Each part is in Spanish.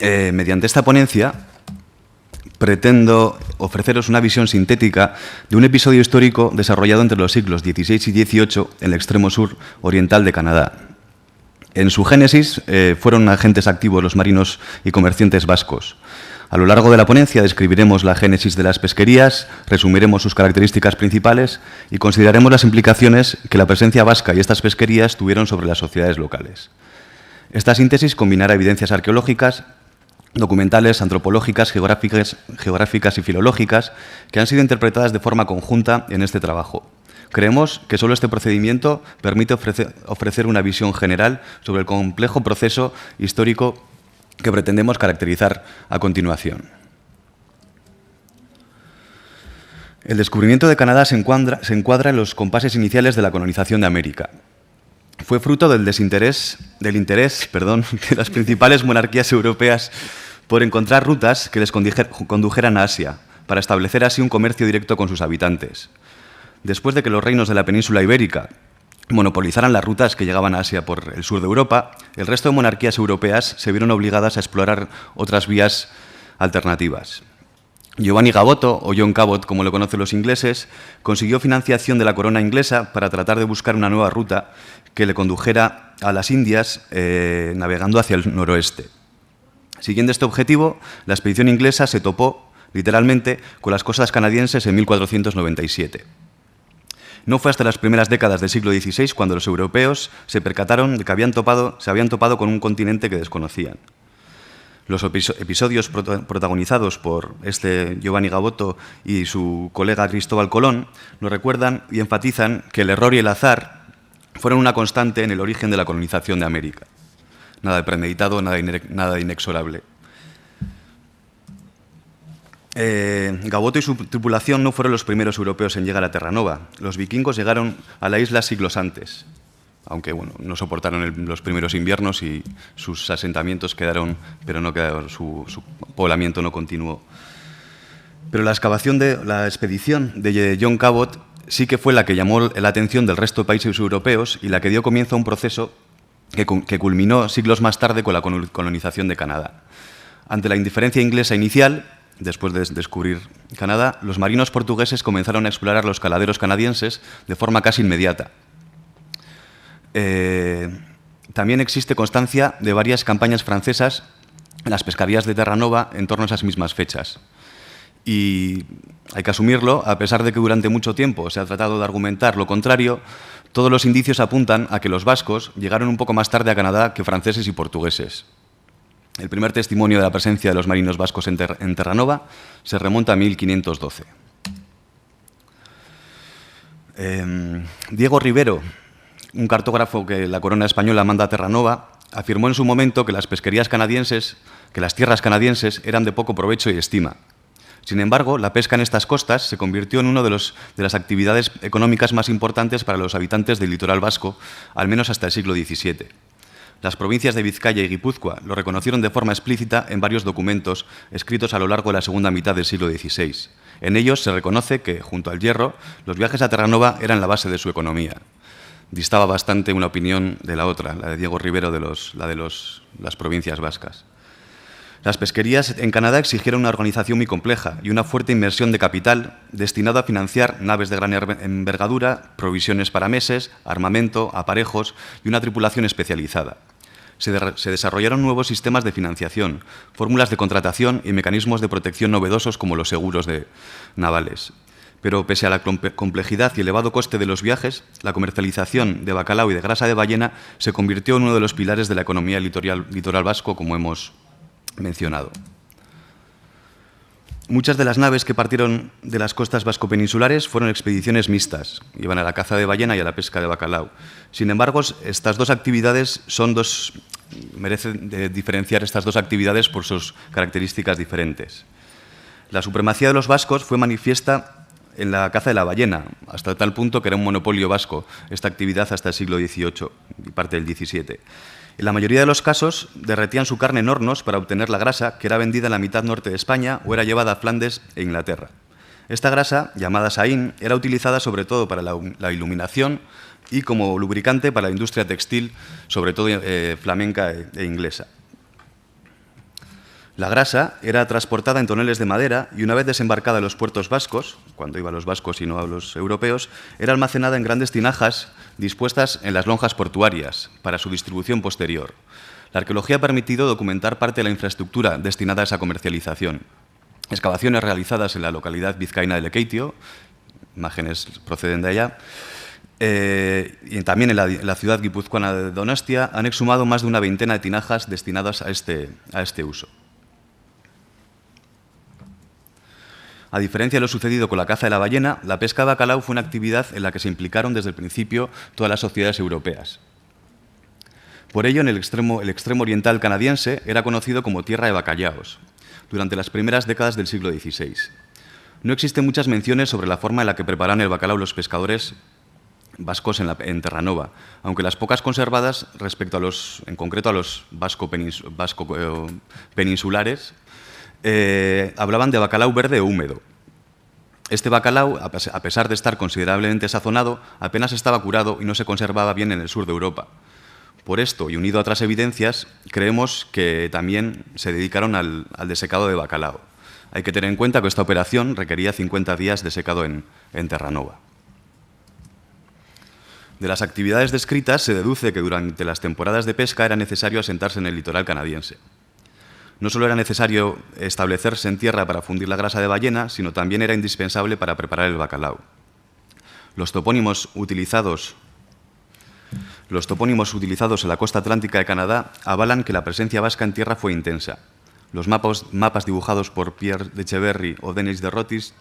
Mediante esta ponencia pretendo ofreceros una visión sintética de un episodio histórico desarrollado entre los siglos XVI y XVIII en el extremo sur oriental de Canadá. En su génesis fueron agentes activos los marinos y comerciantes vascos. A lo largo de la ponencia describiremos la génesis de las pesquerías, resumiremos sus características principales y consideraremos las implicaciones que la presencia vasca y estas pesquerías tuvieron sobre las sociedades locales. Esta síntesis combinará evidencias arqueológicas, documentales, antropológicas, geográficas y filológicas que han sido interpretadas de forma conjunta en este trabajo. Creemos que solo este procedimiento permite ofrecer una visión general sobre el complejo proceso histórico que pretendemos caracterizar a continuación. El descubrimiento de Canadá se encuadra en los compases iniciales de la colonización de América. Fue fruto del interés de las principales monarquías europeas por encontrar rutas que les condujeran a Asia, para establecer así un comercio directo con sus habitantes. Después de que los reinos de la península ibérica monopolizaran las rutas que llegaban a Asia por el sur de Europa, el resto de monarquías europeas se vieron obligadas a explorar otras vías alternativas. Giovanni Gaboto, o John Cabot, como lo conocen los ingleses, consiguió financiación de la corona inglesa para tratar de buscar una nueva ruta que le condujera a las Indias, navegando hacia el noroeste. Siguiendo este objetivo, la expedición inglesa se topó, literalmente, con las costas canadienses en 1497. No fue hasta las primeras décadas del siglo XVI cuando los europeos se percataron de que se habían topado con un continente que desconocían. Los episodios protagonizados por Giovanni Gaboto y su colega Cristóbal Colón nos recuerdan y enfatizan que el error y el azar fueron una constante en el origen de la colonización de América. Nada de premeditado, nada inexorable. Gaboto y su tripulación no fueron los primeros europeos en llegar a Terranova. Los vikingos llegaron a la isla siglos antes, aunque bueno, no soportaron los primeros inviernos y sus asentamientos quedaron, pero no quedaron, su poblamiento no continuó. Pero la expedición de John Cabot sí que fue la que llamó la atención del resto de países europeos y la que dio comienzo a un proceso que culminó siglos más tarde con la colonización de Canadá. Ante la indiferencia inglesa inicial, después de descubrir Canadá, los marinos portugueses comenzaron a explorar los caladeros canadienses de forma casi inmediata. También existe constancia de varias campañas francesas en las pesquerías de Terranova en torno a esas mismas fechas. Y hay que asumirlo, a pesar de que durante mucho tiempo se ha tratado de argumentar lo contrario, todos los indicios apuntan a que los vascos llegaron un poco más tarde a Canadá que franceses y portugueses. El primer testimonio de la presencia de los marinos vascos en Terranova se remonta a 1512. Diego Rivero, un cartógrafo que la corona española manda a Terranova, afirmó en su momento que las pesquerías canadienses, que las tierras canadienses eran de poco provecho y estima. Sin embargo, la pesca en estas costas se convirtió en una de las actividades económicas más importantes para los habitantes del litoral vasco, al menos hasta el siglo XVII. Las provincias de Vizcaya y Guipúzcoa lo reconocieron de forma explícita en varios documentos escritos a lo largo de la segunda mitad del siglo XVI. En ellos se reconoce que, junto al hierro, los viajes a Terranova eran la base de su economía. Distaba bastante una opinión de la otra, la de Diego Rivero, la de las provincias vascas. Las pesquerías en Canadá exigieron una organización muy compleja y una fuerte inversión de capital destinado a financiar naves de gran envergadura, provisiones para meses, armamento, aparejos y una tripulación especializada. Se desarrollaron nuevos sistemas de financiación, fórmulas de contratación y mecanismos de protección novedosos como los seguros navales. Pero pese a la complejidad y elevado coste de los viajes, la comercialización de bacalao y de grasa de ballena se convirtió en uno de los pilares de la economía litoral vasco, como hemos mencionado. Muchas de las naves que partieron de las costas vasco-peninsulares fueron expediciones mixtas, iban a la caza de ballena y a la pesca de bacalao. Sin embargo, estas dos actividades merecen diferenciar estas dos actividades por sus características diferentes. La supremacía de los vascos fue manifiesta en la caza de la ballena, hasta tal punto que era un monopolio vasco esta actividad hasta el siglo XVIII y parte del XVII. En la mayoría de los casos, derretían su carne en hornos para obtener la grasa, que era vendida en la mitad norte de España o era llevada a Flandes e Inglaterra. Esta grasa, llamada saín, era utilizada sobre todo para la iluminación y como lubricante para la industria textil, sobre todo flamenca e inglesa. La grasa era transportada en toneles de madera y una vez desembarcada en los puertos vascos, cuando iba a los vascos y no a los europeos, era almacenada en grandes tinajas dispuestas en las lonjas portuarias para su distribución posterior. La arqueología ha permitido documentar parte de la infraestructura destinada a esa comercialización. Excavaciones realizadas en la localidad vizcaína de Lekeitio, imágenes proceden de allá, y también en la ciudad guipuzcoana de Donostia, han exhumado más de una veintena de tinajas destinadas a este uso. A diferencia de lo sucedido con la caza de la ballena, la pesca de bacalao fue una actividad en la que se implicaron desde el principio todas las sociedades europeas. Por ello, el extremo oriental canadiense era conocido como tierra de bacalaos durante las primeras décadas del siglo XVI. No existen muchas menciones sobre la forma en la que preparaban el bacalao los pescadores vascos en Terranova, aunque las pocas conservadas respecto a en concreto a los vasco-peninsulares, hablaban de bacalao verde o húmedo. Este bacalao, a pesar de estar considerablemente sazonado, apenas estaba curado y no se conservaba bien en el sur de Europa. Por esto, y unido a otras evidencias, creemos que también se dedicaron al desecado de bacalao. Hay que tener en cuenta que esta operación requería 50 días de secado en Terranova. De las actividades descritas se deduce que durante las temporadas de pesca era necesario asentarse en el litoral canadiense. No solo era necesario establecerse en tierra para fundir la grasa de ballena, sino también era indispensable para preparar el bacalao. Los topónimos utilizados en la costa atlántica de Canadá avalan que la presencia vasca en tierra fue intensa. Los mapas dibujados por Pierre de Echeverry o Denis de Rotis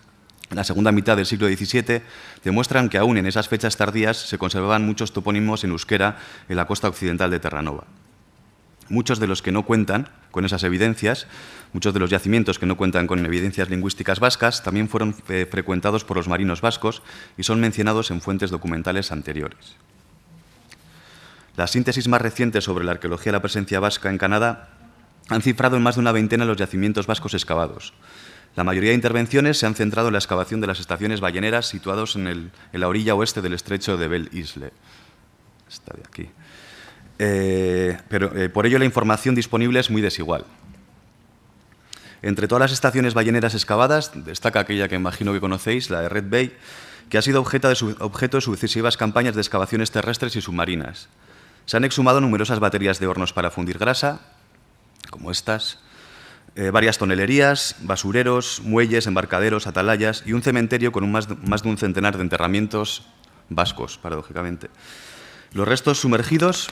en la segunda mitad del siglo XVII demuestran que aún en esas fechas tardías se conservaban muchos topónimos en euskera en la costa occidental de Terranova. Muchos de los que no cuentan con esas evidencias, muchos de los yacimientos que no cuentan con evidencias lingüísticas vascas, también fueron frecuentados por los marinos vascos y son mencionados en fuentes documentales anteriores. La síntesis más reciente sobre la arqueología de la presencia vasca en Canadá han cifrado en más de una veintena los yacimientos vascos excavados. La mayoría de intervenciones se han centrado en la excavación de las estaciones balleneras situados en la orilla oeste del estrecho de Belle Isle. Esta de aquí. Por ello la información disponible es muy desigual. Entre todas las estaciones balleneras excavadas, destaca aquella que imagino que conocéis, la de Red Bay, que ha sido objeto de sucesivas campañas de excavaciones terrestres y submarinas. Se han exhumado numerosas baterías de hornos para fundir grasa, como estas, varias tonelerías, basureros, muelles, embarcaderos, atalayas y un cementerio con más de un centenar de enterramientos vascos, paradójicamente. Los restos sumergidos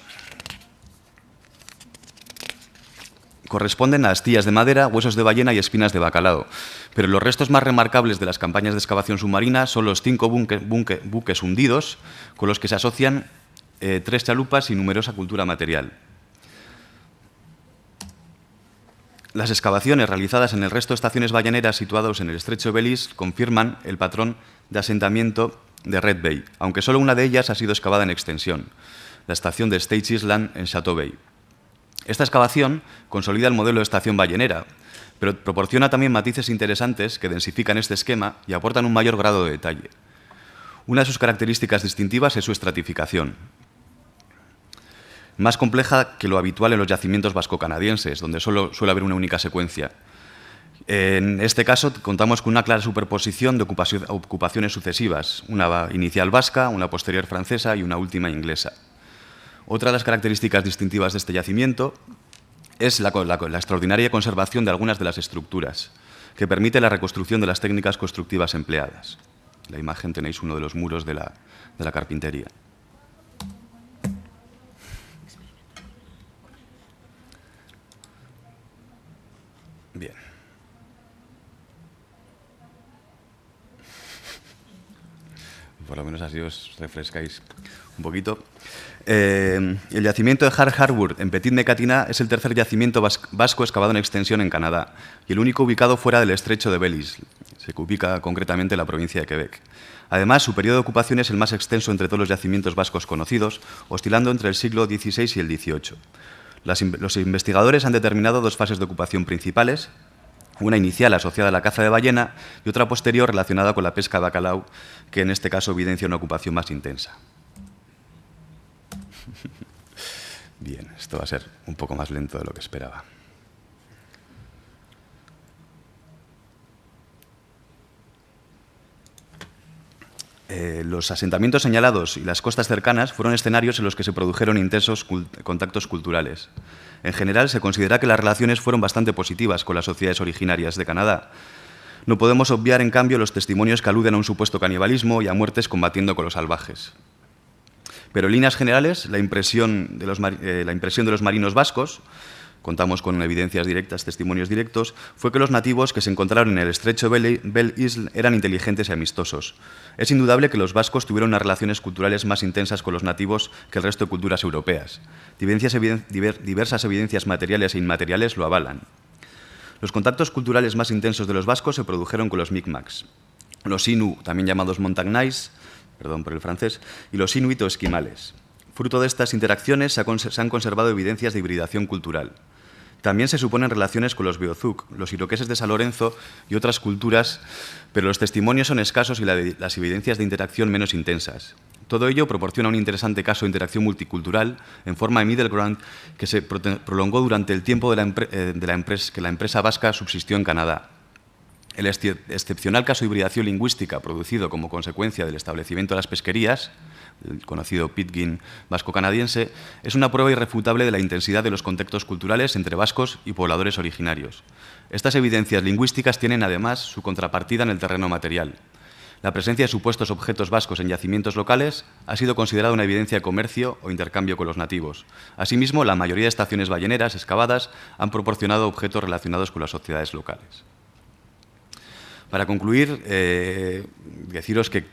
corresponden a astillas de madera, huesos de ballena y espinas de bacalao, pero los restos más remarcables de las campañas de excavación submarina son los 5 buques hundidos con los que se asocian 3 chalupas y numerosa cultura material. Las excavaciones realizadas en el resto de estaciones balleneras situados en el estrecho de Belle Isle confirman el patrón de asentamiento de Red Bay, aunque solo una de ellas ha sido excavada en extensión, la estación de Stage Island en Chateau Bay. Esta excavación consolida el modelo de estación ballenera, pero proporciona también matices interesantes que densifican este esquema y aportan un mayor grado de detalle. Una de sus características distintivas es su estratificación, más compleja que lo habitual en los yacimientos vasco-canadienses, donde solo suele haber una única secuencia. En este caso, contamos con una clara superposición de ocupaciones sucesivas, una inicial vasca, una posterior francesa y una última inglesa. Otra de las características distintivas de este yacimiento es la extraordinaria conservación de algunas de las estructuras, que permite la reconstrucción de las técnicas constructivas empleadas. En la imagen tenéis uno de los muros de la carpintería. Bien. Por lo menos así os refrescáis un poquito. El yacimiento de Hard Harbour en Petit-Mécatina es el tercer yacimiento vasco excavado en extensión en Canadá y el único ubicado fuera del estrecho de Belle Isle. Se ubica concretamente en la provincia de Quebec. Además, su periodo de ocupación es el más extenso entre todos los yacimientos vascos conocidos, oscilando entre el siglo XVI y el XVIII. Los investigadores han determinado 2 fases de ocupación principales, una inicial asociada a la caza de ballena y otra posterior relacionada con la pesca de bacalao, que en este caso evidencia una ocupación más intensa. Bien, esto va a ser un poco más lento de lo que esperaba. Los asentamientos señalados y las costas cercanas fueron escenarios en los que se produjeron intensos contactos culturales. En general, se considera que las relaciones fueron bastante positivas con las sociedades originarias de Canadá. No podemos obviar, en cambio, los testimonios que aluden a un supuesto canibalismo y a muertes combatiendo con los salvajes. Pero en líneas generales, la impresión de los marinos vascos, contamos con evidencias directas, testimonios directos, fue que los nativos que se encontraron en el estrecho Belle Isle eran inteligentes y amistosos. Es indudable que los vascos tuvieron unas relaciones culturales más intensas con los nativos que el resto de culturas europeas. Diversas evidencias materiales e inmateriales lo avalan. Los contactos culturales más intensos de los vascos se produjeron con los Mi'kmaq, los Innu, también llamados Montagnais, perdón por el francés, y los Inuit o esquimales. Fruto de estas interacciones se han conservado evidencias de hibridación cultural. También se suponen relaciones con los Beothuk, los iroqueses de San Lorenzo y otras culturas, pero los testimonios son escasos y las evidencias de interacción menos intensas. Todo ello proporciona un interesante caso de interacción multicultural en forma de middle ground que se prolongó durante el tiempo que la empresa vasca subsistió en Canadá. El excepcional caso de hibridación lingüística producido como consecuencia del establecimiento de las pesquerías, el conocido Pitkin vasco-canadiense, es una prueba irrefutable de la intensidad de los contactos culturales entre vascos y pobladores originarios. Estas evidencias lingüísticas tienen, además, su contrapartida en el terreno material. La presencia de supuestos objetos vascos en yacimientos locales ha sido considerada una evidencia de comercio o intercambio con los nativos. Asimismo, la mayoría de estaciones balleneras excavadas han proporcionado objetos relacionados con las sociedades locales. Para concluir, deciros que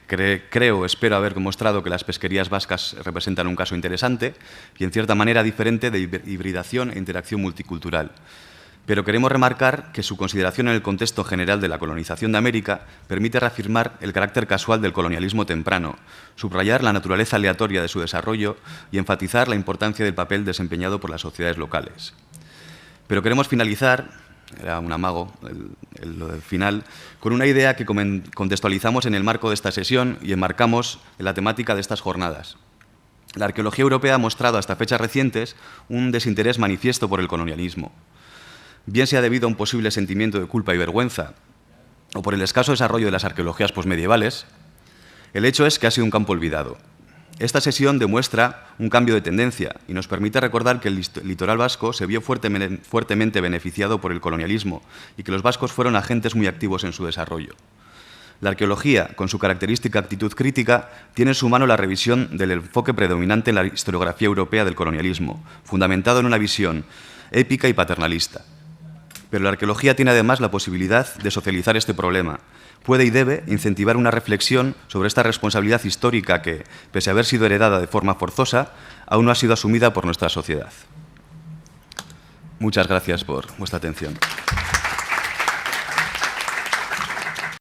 espero haber demostrado que las pesquerías vascas representan un caso interesante y, en cierta manera, diferente de hibridación e interacción multicultural. Pero queremos remarcar que su consideración en el contexto general de la colonización de América permite reafirmar el carácter casual del colonialismo temprano, subrayar la naturaleza aleatoria de su desarrollo y enfatizar la importancia del papel desempeñado por las sociedades locales. Pero queremos finalizar, era un amago lo del final, con una idea que contextualizamos en el marco de esta sesión y enmarcamos en la temática de estas jornadas. La arqueología europea ha mostrado hasta fechas recientes un desinterés manifiesto por el colonialismo. Bien sea debido a un posible sentimiento de culpa y vergüenza o por el escaso desarrollo de las arqueologías posmedievales, el hecho es que ha sido un campo olvidado. Esta sesión demuestra un cambio de tendencia y nos permite recordar que el litoral vasco se vio fuertemente beneficiado por el colonialismo y que los vascos fueron agentes muy activos en su desarrollo. La arqueología, con su característica actitud crítica, tiene en su mano la revisión del enfoque predominante en la historiografía europea del colonialismo, fundamentado en una visión épica y paternalista. Pero la arqueología tiene además la posibilidad de socializar este problema. Puede y debe incentivar una reflexión sobre esta responsabilidad histórica que, pese a haber sido heredada de forma forzosa, aún no ha sido asumida por nuestra sociedad. Muchas gracias por vuestra atención.